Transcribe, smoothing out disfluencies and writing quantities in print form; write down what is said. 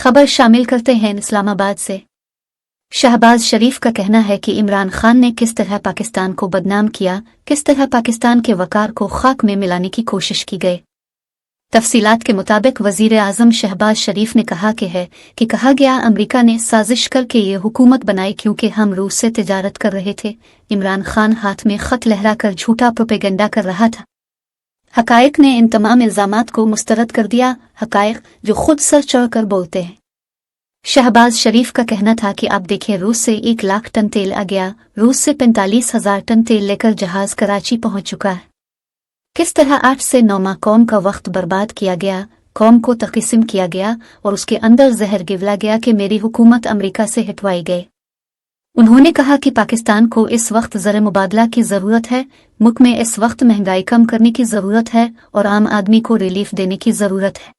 खबर शामिल करते हैं इस्लामाबाद से। शहबाज शरीफ का कहना है कि इमरान खान ने किस तरह पाकिस्तान को बदनाम किया, किस तरह पाकिस्तान के वकार को खाक में मिलाने की कोशिश की गई। तफसीलात के मुताबिक वजीर आजम शहबाज शरीफ ने कहा गया अमेरिका ने साजिश करके ये हुकूमत बनाई क्योंकि हम रूस से तिजारत कर रहे थे। इमरान खान हाथ में खत लहराकर झूठा प्रोपेगेंडा कर रहा था। हकायक ने इन तमाम इल्जामात को मुस्तरद कर दिया, हकायक जो खुद सर चढ़ कर बोलते हैं। शहबाज शरीफ का कहना था कि आप देखें, रूस से 1 लाख टन तेल आ गया, रूस से 45,000 टन तेल लेकर जहाज कराची पहुंच चुका है। किस तरह 8 से 9 माह कौम का वक्त बर्बाद किया गया, कौम को तकसीम किया गया और उसके अंदर जहर गिवला गया कि मेरी हुकूमत अमेरिका से हटवाई गई। उन्होंने कहा कि पाकिस्तान को इस वक्त ज़र मुबादला की ज़रूरत है, मुल्क में इस वक्त महंगाई कम करने की ज़रूरत है और आम आदमी को रिलीफ देने की ज़रूरत है।